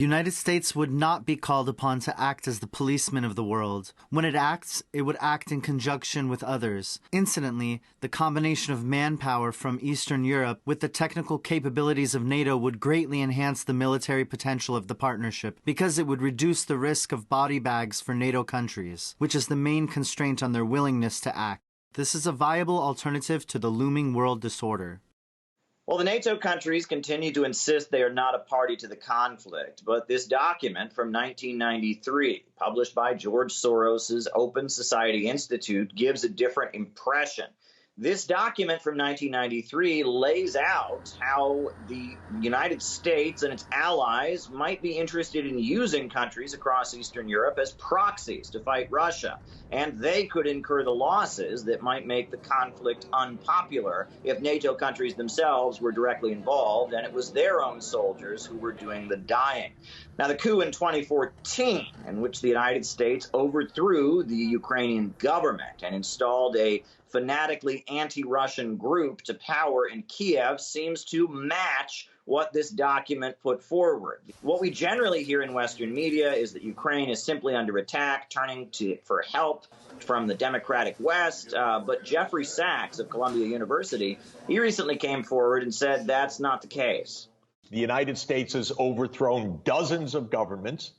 The United States would not be called upon to act as the policeman of the world. When it acts, it would act in conjunction with others. Incidentally, the combination of manpower from Eastern Europe with the technical capabilities of NATO would greatly enhance the military potential of the partnership because it would reduce the risk of body bags for NATO countries, which is the main constraint on their willingness to act. This is a viable alternative to the looming world disorder. Well, the NATO countries continue to insist they are not a party to the conflict, but this document from 1993, published by George Soros's Open Society Institute, gives a different impression. This document from 1993 lays out how the United States and its allies might be interested in using countries across Eastern Europe as proxies to fight Russia, and they could incur the losses that might make the conflict unpopular if NATO countries themselves were directly involved and it was their own soldiers who were doing the dying. Now, the coup in 2014, in which the United States overthrew the Ukrainian government and installed a fanatically anti-Russian group to power in Kiev, seems to match what this document put forward. What we generally hear in Western media is that Ukraine is simply under attack, turning for help from the democratic West. But Jeffrey Sachs of Columbia University, he recently came forward and said that's not the case. The United States has overthrown dozens of governments.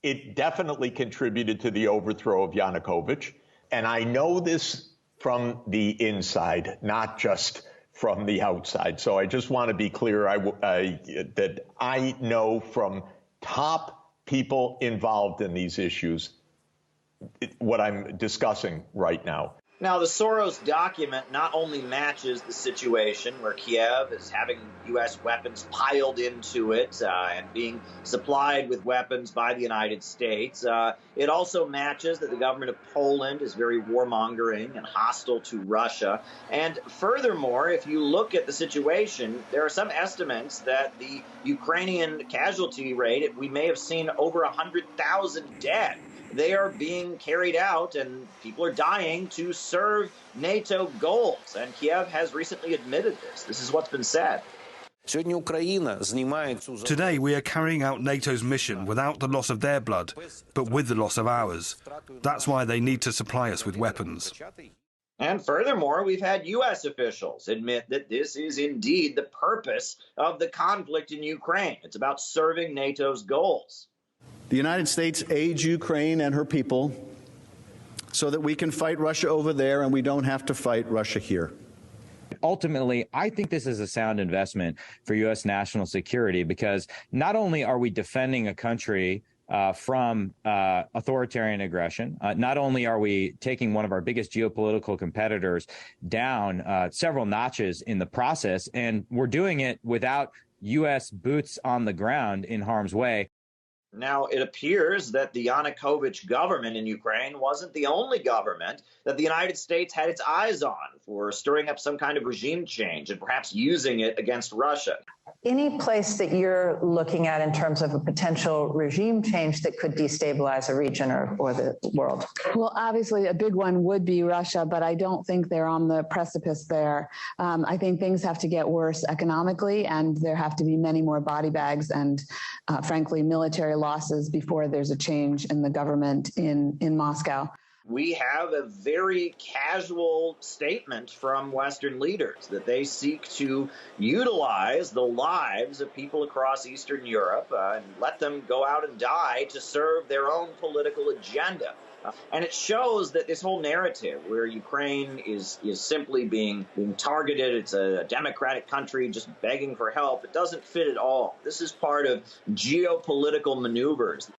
It definitely contributed to the overthrow of Yanukovych. And I know this from the inside, not just from the outside. So I just want to be clear that I know from top people involved in these issues what I'm discussing right now. Now, the Soros document not only matches the situation where Kiev is having U.S. weapons piled into it and being supplied with weapons by the United States, it also matches that the government of Poland is very warmongering and hostile to Russia. And furthermore, if you look at the situation, there are some estimates that the Ukrainian casualty rate, we may have seen over 100,000 dead. They are being carried out and people are dying to serve NATO goals. And Kiev has recently admitted this. This is what's been said. Today we are carrying out NATO's mission without the loss of their blood, but with the loss of ours. That's why they need to supply us with weapons. And furthermore, we've had U.S. officials admit that this is indeed the purpose of the conflict in Ukraine. It's about serving NATO's goals. The United States aids Ukraine and her people so that we can fight Russia over there and we don't have to fight Russia here. Ultimately, I think this is a sound investment for U.S. national security because not only are we defending a country from authoritarian aggression, not only are we taking one of our biggest geopolitical competitors down several notches in the process, and we're doing it without U.S. boots on the ground in harm's way. Now, it appears that the Yanukovych government in Ukraine wasn't the only government that the United States had its eyes on for stirring up some kind of regime change and perhaps using it against Russia. Any place that you're looking at in terms of a potential regime change that could destabilize a region or the world? Well, obviously, a big one would be Russia, but I don't think they're on the precipice there. I think things have to get worse economically, and there have to be many more body bags and, frankly, military losses before there's a change in the government in Moscow. We have a very casual statement from Western leaders that they seek to utilize the lives of people across Eastern Europe and let them go out and die to serve their own political agenda. And it shows that this whole narrative where Ukraine is simply being targeted, it's a democratic country just begging for help, it doesn't fit at all. This is part of geopolitical maneuvers.